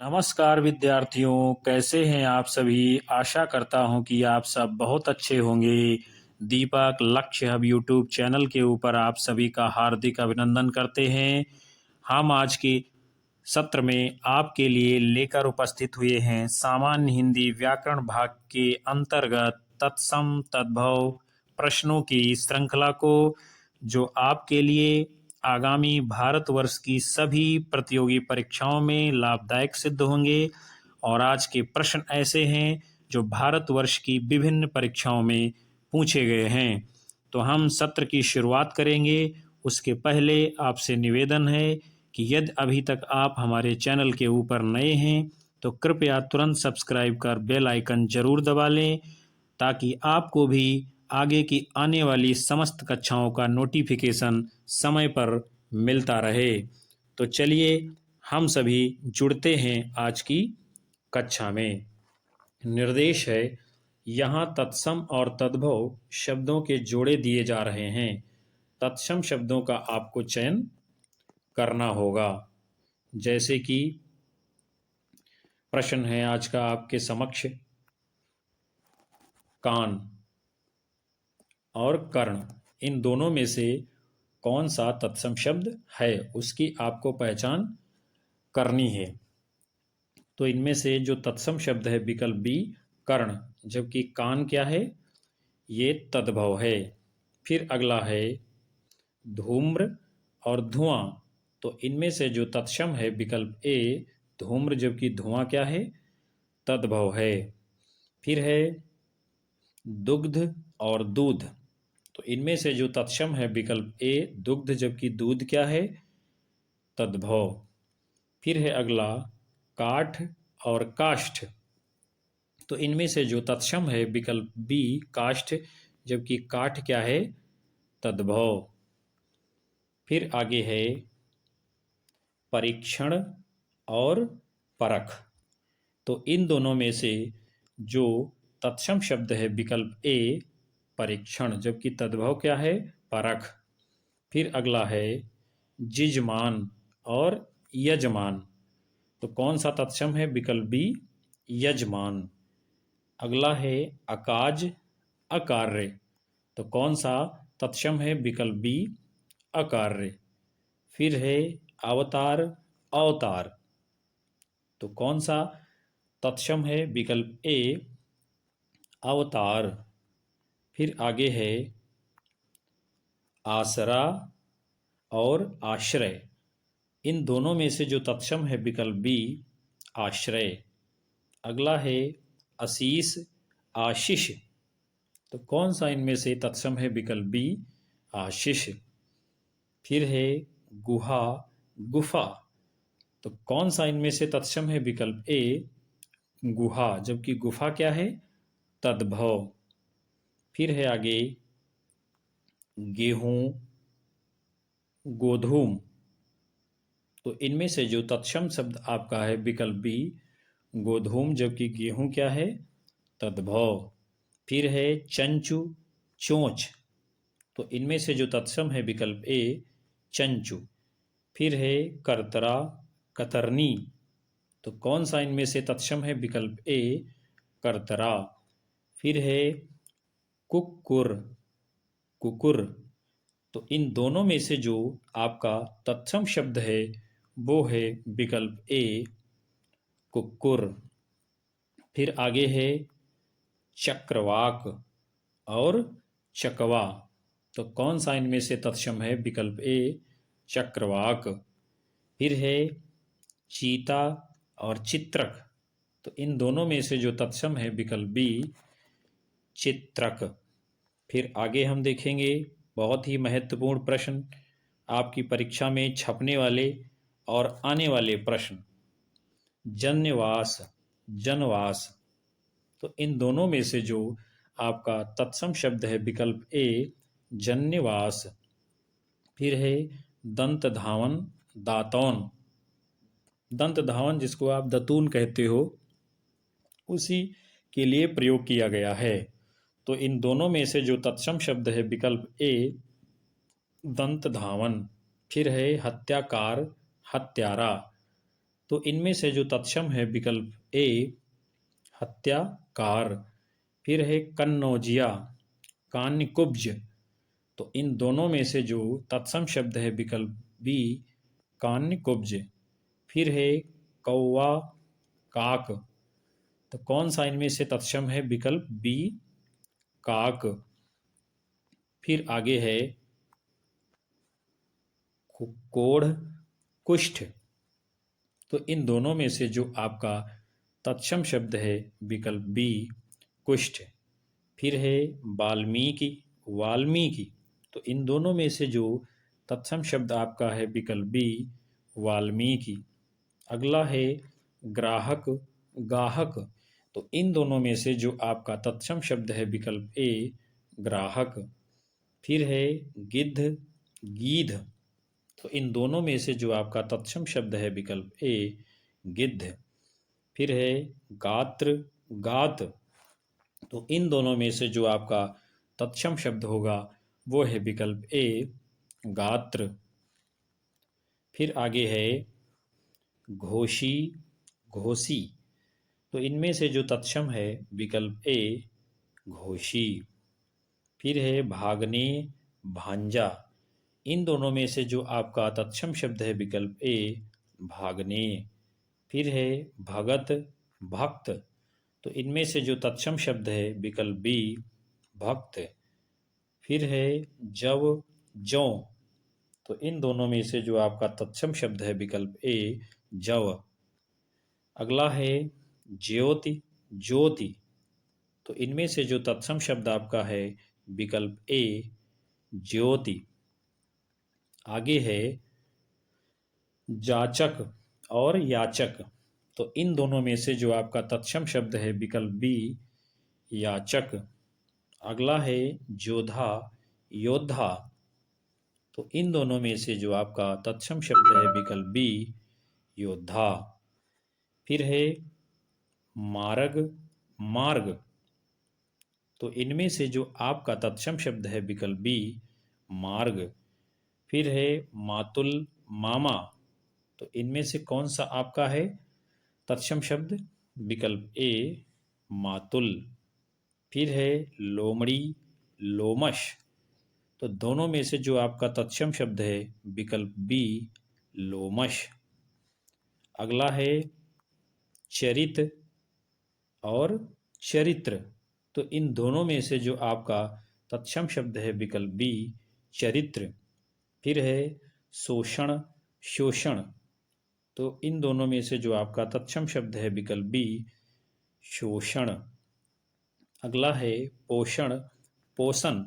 नमस्कार विद्यार्थियों, कैसे हैं आप सभी। आशा करता हूं कि आप सब बहुत अच्छे होंगे। दीपक लक्ष्य हब यूट्यूब चैनल के ऊपर आप सभी का हार्दिक अभिनंदन करते हैं। हम आज के सत्र में आपके लिए लेकर उपस्थित हुए हैं सामान्य हिंदी व्याकरण भाग के अंतर्गत तत्सम तद्भव प्रश्नों की श्रृंखला को, जो आपके लिए आगामी भारतवर्ष की सभी प्रतियोगी परीक्षाओं में लाभदायक सिद्ध होंगे। और आज के प्रश्न ऐसे हैं जो भारतवर्ष की विभिन्न परीक्षाओं में पूछे गए हैं। तो हम सत्र की शुरुआत करेंगे। उसके पहले आपसे निवेदन है कि यदि अभी तक आप हमारे चैनल के ऊपर नए हैं तो कृपया तुरंत सब्सक्राइब कर बेल आइकन जरूर दबा लें, ताकि आपको भी आगे की आने वाली समस्त कक्षाओं का नोटिफिकेशन समय पर मिलता रहे। तो चलिए हम सभी जुड़ते हैं आज की कक्षा में। निर्देश है, यहाँ तत्सम और तद्भव शब्दों के जोड़े दिए जा रहे हैं। तत्सम शब्दों का आपको चयन करना होगा। जैसे कि प्रश्न है आज का आपके समक्ष, कान और कर्ण, इन दोनों में से कौन सा तत्सम शब्द है, उसकी आपको पहचान करनी है। तो इनमें से जो तत्सम शब्द है विकल्प बी कर्ण, जबकि कान क्या है, ये तद्भव है। फिर अगला है धूम्र और धुआं, तो इनमें से जो तत्सम है विकल्प ए धूम्र, जबकि धुआं क्या है, तद्भव है। फिर है दुग्ध और दूध, तो इनमें से जो तत्सम है विकल्प ए दुग्ध, जबकि दूध क्या है, तद्भव। फिर है अगला काठ और काष्ठ, तो इनमें से जो तत्सम है विकल्प बी काष्ठ, जबकि काठ क्या है, तद्भव। फिर आगे है परीक्षण और परख, तो इन दोनों में से जो तत्सम शब्द है विकल्प ए परीक्षण, जबकि तद्भव क्या है, परख। फिर अगला है जिजमान और यजमान, तो कौन सा तत्सम है विकल्प बी यजमान। अगला है अकाज अकार्य, तो कौन सा तत्सम है विकल्प बी अकार्य। फिर है अवतार अवतार, तो कौन सा तत्सम है विकल्प ए अवतार। फिर आगे है आसरा और आश्रय, इन दोनों में से जो तत्सम है विकल्प बी आश्रय। अगला है आशीष आशीष, तो कौन सा इनमें से तत्सम है विकल्प बी आशीष। फिर है गुहा गुफा, तो कौन सा इनमें से तत्सम है विकल्प ए गुहा, जबकि गुफा क्या है, तद्भव। फिर है आगे गेहूं गोधूम, तो इनमें से जो तत्सम शब्द आपका है विकल्प बी गोधूम, जबकि गेहूं क्या है, तद्भव। फिर है चंचू चोंच, तो इनमें से जो तत्सम है विकल्प ए चंचू। फिर है करतरा कतरनी, तो कौन सा इनमें से तत्सम है विकल्प ए करतरा। फिर है कुक्कुर कुकुर, तो इन दोनों में से जो आपका तत्सम शब्द है वो है विकल्प ए कुक्कुर। फिर आगे है चक्रवाक और चकवा, तो कौन सा इनमें से तत्सम है विकल्प ए चक्रवाक। फिर है चीता और चित्रक, तो इन दोनों में से जो तत्सम है विकल्प बी चित्रक। फिर आगे हम देखेंगे बहुत ही महत्वपूर्ण प्रश्न, आपकी परीक्षा में छपने वाले और आने वाले प्रश्न, जन्यवास जनवास, तो इन दोनों में से जो आपका तत्सम शब्द है विकल्प ए जन्यवास। फिर है दंत धावन दातौन, दंत धावन जिसको आप दतून कहते हो, उसी के लिए प्रयोग किया गया है। तो इन दोनों में से जो तत्सम शब्द है विकल्प ए दंत धावन। फिर है हत्याकार हत्यारा, तो इनमें से जो तत्सम है विकल्प ए हत्याकार, फिर है कन्नौजिया, कान्यकुब्ज। तो इन दोनों में से जो तत्सम शब्द है विकल्प बी कान्यकुब्ज, फिर है कौवा काक। तो कौन सा इनमें से तत्सम है विकल्प बी काक। फिर आगे है कोढ़ कुष्ठ। तो इन दोनों में से जो आपका तत्सम शब्द है विकल्प बी कुष्ठ। फिर है वाल्मीकि वाल्मीकि। तो इन दोनों में से जो तत्सम शब्द आपका है विकल्प बी वाल्मीकि। अगला है ग्राहक गाहक। तो इन दोनों में से जो आपका तत्सम शब्द है विकल्प ए ग्राहक। फिर है गिद्ध गीध। तो इन दोनों में से जो आपका तत्सम शब्द है विकल्प ए गिद्ध। फिर है गात्र गात। तो इन दोनों में से जो आपका तत्सम शब्द होगा वो है विकल्प ए गात्र। फिर आगे है घोषी घोषी। तो इनमें से जो तत्सम है विकल्प ए घोषी। फिर है भागने भांजा। इन दोनों में से जो आपका तत्सम शब्द है विकल्प ए भागने। फिर है भगत भक्त। तो इनमें से जो तत्सम शब्द है विकल्प बी भक्त। फिर है जव जौ। तो इन दोनों में से जो आपका तत्सम शब्द है विकल्प ए जव। अगला है ज्योति ज्योति। तो इनमें से जो तत्सम शब्द आपका है विकल्प ए ज्योति। आगे है जाचक और याचक। तो इन दोनों में से जो आपका तत्सम शब्द है विकल्प बी याचक। अगला है जोधा योद्धा। तो इन दोनों में से जो आपका तत्सम शब्द है विकल्प बी योद्धा। फिर है मार्ग मार्ग। तो इनमें से जो आपका तत्सम शब्द है विकल्प बी मार्ग। फिर है मातुल मामा। तो इनमें से कौन सा आपका है तत्सम शब्द विकल्प ए मातुल। फिर है लोमड़ी लोमश। तो दोनों में से जो आपका तत्सम शब्द है विकल्प बी लोमश। अगला है चरित और चरित्र। तो इन दोनों में से जो आपका तत्सम शब्द है विकल्प बी चरित्र। फिर है शोषण शोषण। तो इन दोनों में से जो आपका तत्सम शब्द है विकल्प बी शोषण। अगला है पोषण पोषण।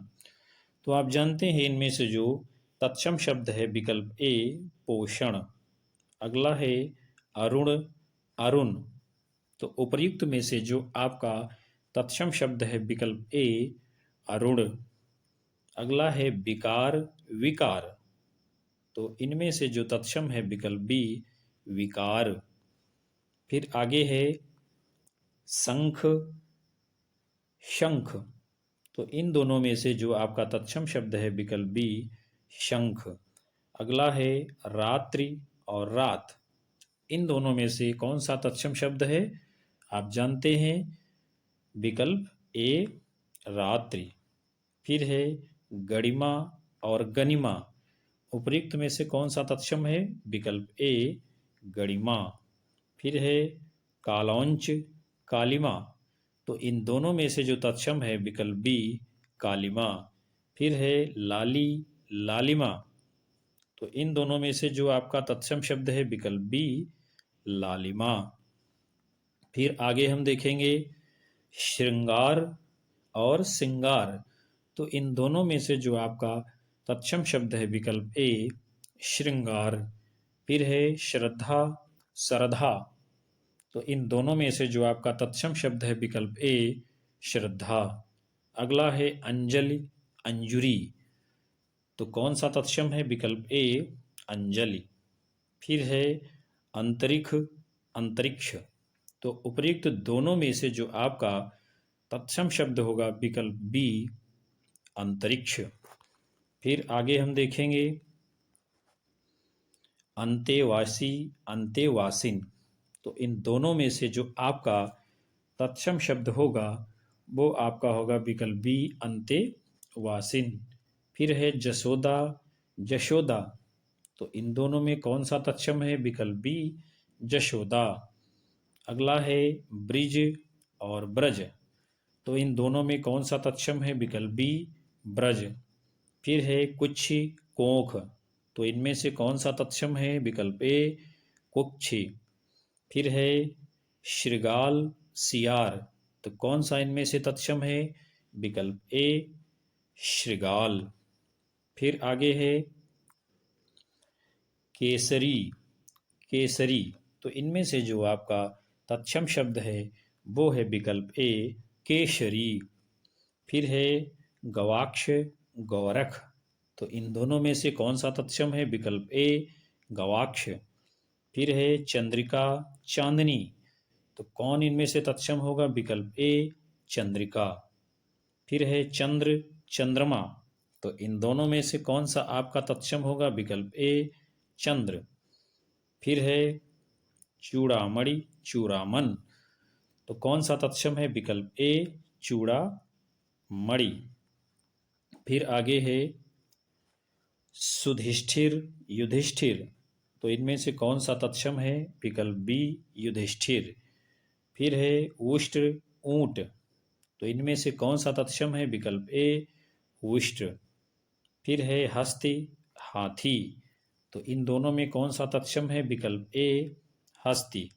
तो आप जानते हैं इनमें से जो तत्सम शब्द है विकल्प ए पोषण। अगला है अरुण अरुण। तो उपर्युक्त में से जो आपका तत्सम शब्द है विकल्प ए अरुण। अगला है विकार विकार। तो इनमें से जो तत्सम है विकल्प बी विकार। फिर आगे है शंख शंख। तो इन दोनों में से जो आपका तत्सम शब्द है विकल्प बी शंख। अगला है रात्रि और रात। इन दोनों में से कौन सा तत्सम शब्द है आप जानते हैं विकल्प ए रात्रि। फिर है गरिमा और गनिमा। उपर्युक्त में से कौन सा तत्सम है विकल्प ए गरिमा। फिर है कालौंच कालिमा। तो इन दोनों में से जो तत्सम है विकल्प बी कालिमा। फिर है लाली लालिमा। तो इन दोनों में से जो आपका तत्सम शब्द है विकल्प बी लालिमा। फिर आगे हम देखेंगे श्रृंगार और सिंगार। तो इन दोनों में से जो आपका तत्सम शब्द है विकल्प ए श्रृंगार। फिर है श्रद्धा श्रद्धा। तो इन दोनों में से जो आपका तत्सम शब्द है विकल्प ए श्रद्धा। अगला है अंजलि अंजुरी। तो कौन सा तत्सम है विकल्प ए अंजलि। फिर है अंतरिक्ष अंतरिक्ष। तो उपर्युक्त दोनों में से जो आपका तत्सम शब्द होगा विकल्प बी अंतरिक्ष। फिर आगे हम देखेंगे अंतेवासी अंतेवासिन। तो इन दोनों में से जो आपका तत्सम शब्द होगा वो आपका होगा विकल्प बी अंते वासिन। फिर है जसोदा, जशोदा। तो इन दोनों में कौन सा तत्सम है? विकल्प बी जशोदा। अगला है ब्रिज और ब्रज। तो इन दोनों में कौन सा तत्सम है? विकल्प बी ब्रज। फिर है कुक्षी, कोख। तो इनमें से कौन सा तत्सम है? विकल्प ए कुक्षी। फिर है श्रृगाल, सियार। तो कौन सा इनमें से तत्सम है? विकल्प ए श्रृगाल। फिर आगे है केसरी, केसरी। तो इनमें से जो आपका तत्सम शब्द है वो है विकल्प ए केशरी। फिर है गवाक्ष, गौरख। तो इन दोनों में से कौन सा तत्सम है? विकल्प ए गवाक्ष। फिर है चंद्रिका, चांदनी। तो कौन इनमें से तत्सम होगा? विकल्प ए चंद्रिका। फिर है चंद्र, चंद्रमा। तो इन दोनों में से कौन सा आपका तत्सम होगा? विकल्प ए चंद्र। फिर है चूड़ामणि, चूड़ामन। तो कौन सा तत्सम है? विकल्प ए चूड़ामणि। फिर आगे है सुधिष्ठिर, युधिष्ठिर। तो इनमें से कौन सा तत्सम है? विकल्प बी युधिष्ठिर। फिर है उष्ट्र, ऊंट। तो इनमें से कौन सा तत्सम है? विकल्प ए उष्ट्र। फिर है हस्ती, हाथी। तो इन दोनों में कौन सा तत्सम है? विकल्प ए हस्ती।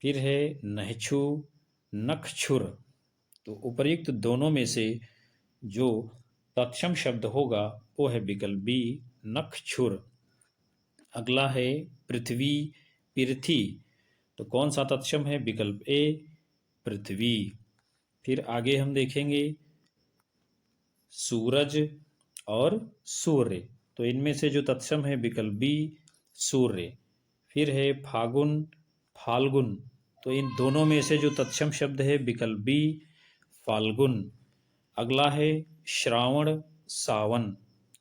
फिर है नहछु, नखछुर। तो उपर्युक्त दोनों में से जो तत्सम शब्द होगा वो है विकल्प बी नखछुर। अगला है पृथ्वी, पृथ्वी। तो कौन सा तत्सम है? विकल्प ए पृथ्वी। फिर आगे हम देखेंगे सूरज और सूर्य। तो इनमें से जो तत्सम है विकल्प बी सूर्य। फिर है फागुन, फाल्गुन। तो इन दोनों में से जो तत्सम शब्द है विकल्प बी फाल्गुन। अगला है श्रावण, सावन।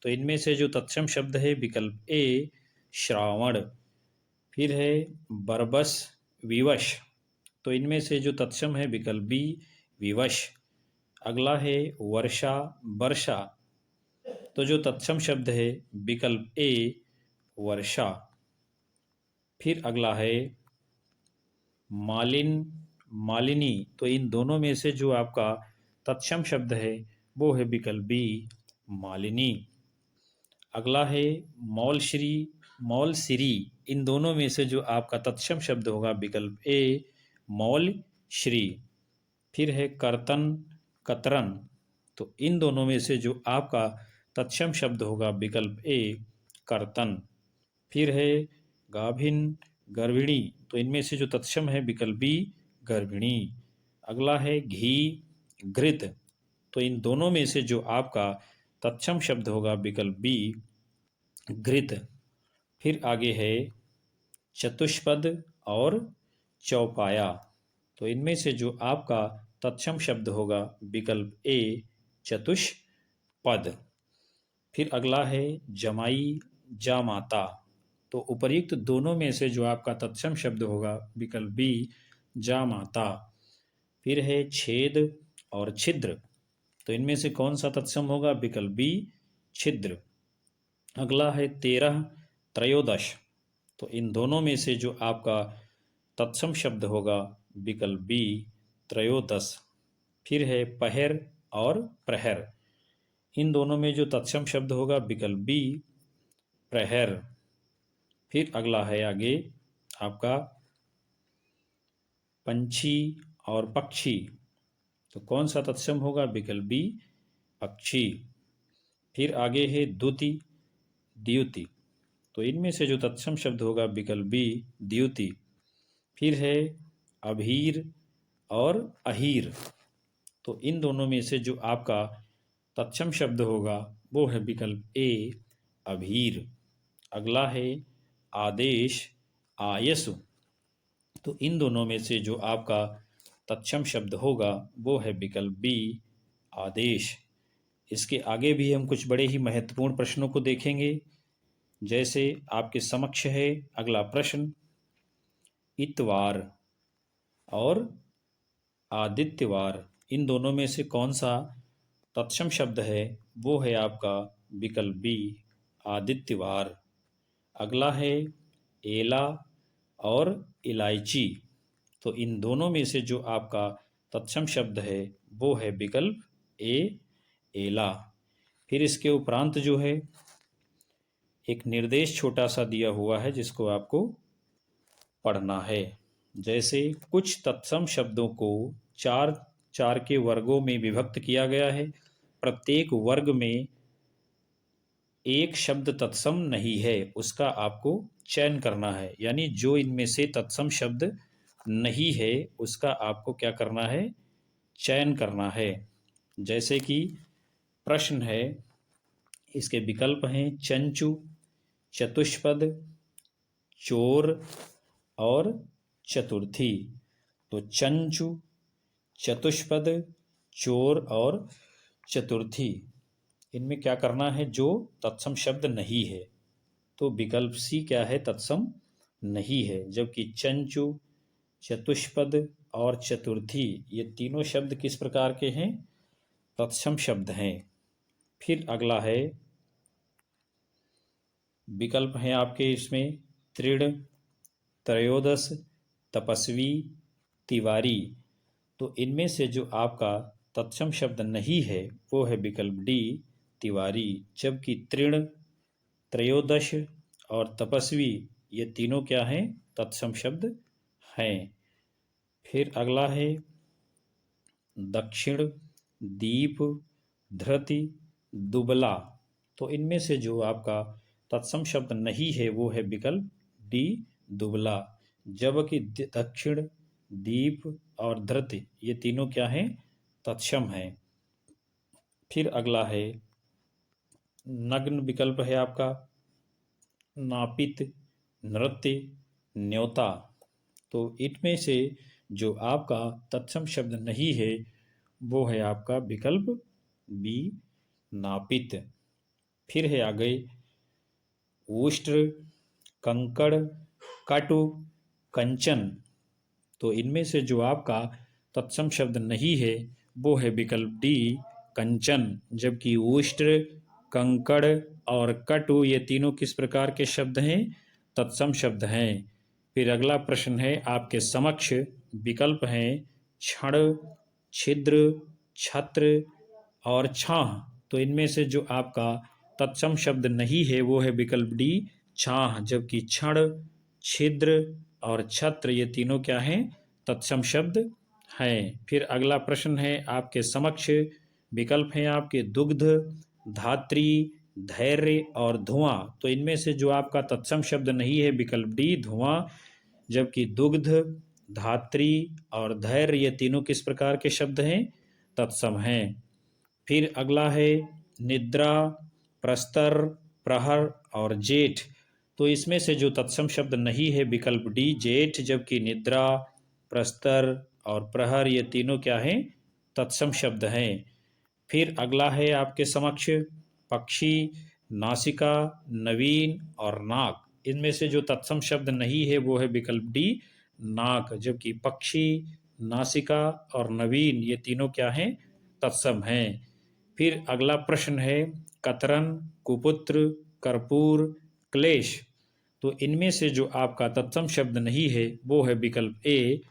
तो इनमें से जो तत्सम शब्द है विकल्प ए श्रावण। फिर है बरबस, विवश। तो इनमें से जो तत्सम है विकल्प बी विवश। अगला है वर्षा, वर्षा। तो जो तत्सम शब्द है विकल्प ए वर्षा। फिर अगला है मालिन, मालिनी। तो इन दोनों में से जो आपका तत्सम शब्द है वो है विकल्प बी मालिनी। अगला है मौलश्री, मौलश्री। इन दोनों में से जो आपका तत्सम शब्द होगा विकल्प ए मौलश्री। फिर है कर्तन, कतरन। तो इन दोनों में से जो आपका तत्सम शब्द होगा विकल्प ए कर्तन। फिर है गाभिन, गर्भिणी। तो इनमें से जो तत्सम है विकल्प बी गर्भिणी। अगला है घी, घृत। तो इन दोनों में से जो आपका तत्सम शब्द होगा विकल्प बी घृत। फिर आगे है चतुष्पद और चौपाया। तो इनमें से जो आपका तत्सम शब्द होगा विकल्प ए चतुष्पद। फिर अगला है जमाई, जामाता। तो उपर्युक्त दोनों में से जो आपका तत्सम शब्द होगा विकल्प बी जामाता। फिर है छेद और छिद्र। तो इनमें से कौन सा तत्सम होगा? विकल्प बी छिद्र। अगला है 13, त्रयोदश। तो इन दोनों में से जो आपका तत्सम शब्द होगा विकल्प बी त्रयोदश। फिर है पहर और प्रहर। इन दोनों में जो तत्सम शब्द होगा विकल्प बी प्रहर। फिर अगला है आगे आपका पंछी और पक्षी। तो कौन सा तत्सम होगा? विकल्प बी पक्षी। फिर आगे है द्युति, द्युति। तो इनमें से जो तत्सम शब्द होगा विकल्प बी द्युति। फिर है अभीर और अहीर। तो इन दोनों में से जो आपका तत्सम शब्द होगा वो है विकल्प ए अभीर। अगला है आदेश, आयसु। तो इन दोनों में से जो आपका तत्सम शब्द होगा वो है विकल्प बी आदेश। इसके आगे भी हम कुछ बड़े ही महत्वपूर्ण प्रश्नों को देखेंगे। जैसे आपके समक्ष है अगला प्रश्न, इतवार और आदित्यवार, इन दोनों में से कौन सा तत्सम शब्द है? वो है आपका विकल्प बी, आदित्यवार। अगला है एला और इलायची। तो इन दोनों में से जो आपका तत्सम शब्द है वो है विकल्प ए, एला। फिर इसके उपरांत जो है एक निर्देश छोटा सा दिया हुआ है जिसको आपको पढ़ना है। जैसे कुछ तत्सम शब्दों को चार चार के वर्गों में विभक्त किया गया है। प्रत्येक वर्ग में एक शब्द तत्सम नहीं है, उसका आपको चयन करना है। यानी जो इनमें से तत्सम शब्द नहीं है उसका आपको क्या करना है? चयन करना है। जैसे कि प्रश्न है, इसके विकल्प हैं चंचु, चतुष्पद, चोर और चतुर्थी। तो चंचु, चतुष्पद, चोर और चतुर्थी, इनमें क्या करना है? जो तत्सम शब्द नहीं है। तो विकल्प सी क्या है? तत्सम नहीं है। जबकि चंचु, चतुष्पद और चतुर्थी ये तीनों शब्द किस प्रकार के हैं? तत्सम शब्द हैं। फिर अगला है विकल्प हैं आपके इसमें तृण, त्रयोदश, तपस्वी, तिवारी। तो इनमें से जो आपका तत्सम शब्द नहीं है वो है विकल्प डी, तिवारी। जबकि तृण, त्रयोदश और तपस्वी ये तीनों क्या हैं? तत्सम शब्द हैं। फिर अगला है दक्षिण, दीप, धृति, दुबला। तो इनमें से जो आपका तत्सम शब्द नहीं है वो है विकल्प डी, दुबला। जबकि दक्षिण, दीप और धृति ये तीनों क्या हैं? तत्सम हैं। फिर अगला है नग्न, विकल्प है आपका नापित, नृत्य, न्योता। तो इनमें से जो आपका तत्सम शब्द नहीं है वो है आपका विकल्प बी, नापित। फिर है आगे उष्ट्र, कंकड़, कटु, कंचन। तो इनमें से जो आपका तत्सम शब्द नहीं है वो है विकल्प डी, कंचन। जबकि उष्ट्र, कंकड़ और कटु ये तीनों किस प्रकार के शब्द हैं? तत्सम शब्द हैं। फिर अगला प्रश्न है आपके समक्ष, विकल्प हैं क्षण, छिद्र, छत्र और छाह। तो इनमें से जो आपका तत्सम शब्द नहीं है वो है विकल्प डी, छाह। जबकि क्षण, छिद्र और छत्र ये तीनों क्या हैं? तत्सम शब्द हैं। फिर अगला प्रश्न है आपके समक्ष, विकल्प हैं आपके दुग्ध, धात्री, धैर्य और धुआं। तो इनमें से जो आपका तत्सम शब्द नहीं है विकल्प डी, धुआं। जबकि दुग्ध, धात्री और धैर्य ये तीनों किस प्रकार के शब्द हैं? तत्सम हैं। फिर अगला है निद्रा, प्रस्तर, प्रहर और जेठ। तो इसमें से जो तत्सम शब्द नहीं है विकल्प डी, जेठ। जबकि निद्रा, प्रस्तर और प्रहर ये तीनों क्या हैं? तत्सम शब्द हैं। फिर अगला है आपके समक्ष पक्षी, नासिका, नवीन और नाक। इनमें से जो तत्सम शब्द नहीं है वो है विकल्प डी, नाक। जबकि पक्षी, नासिका और नवीन ये तीनों क्या हैं? तत्सम हैं। फिर अगला प्रश्न है कतरन, कुपुत्र, कर्पूर, क्लेश। तो इनमें से जो आपका तत्सम शब्द नहीं है वो है विकल्प ए,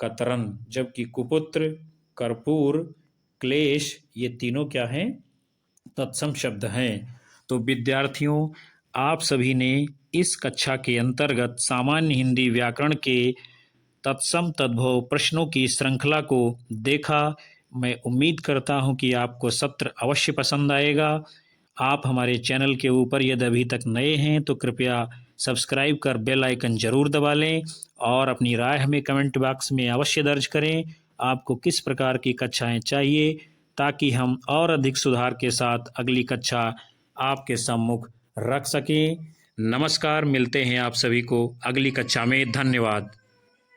कतरन। जबकि कुपुत्र, कर्पूर, क्लेश ये तीनों क्या हैं? तत्सम शब्द हैं। तो विद्यार्थियों, आप सभी ने इस कक्षा के अंतर्गत सामान्य हिंदी व्याकरण के तत्सम तद्भव प्रश्नों की श्रृंखला को देखा। मैं उम्मीद करता हूं कि आपको सत्र अवश्य पसंद आएगा। आप हमारे चैनल के ऊपर यदि अभी तक नए हैं तो कृपया सब्सक्राइब कर बेल आइकन जरूर दबा लें और अपनी राय हमें कमेंट बॉक्स में अवश्य दर्ज करें। आपको किस प्रकार की कक्षाएं चाहिए, ताकि हम और अधिक सुधार के साथ अगली कक्षा आपके सम्मुख रख सकें। नमस्कार, मिलते हैं आप सभी को अगली कक्षा में। धन्यवाद।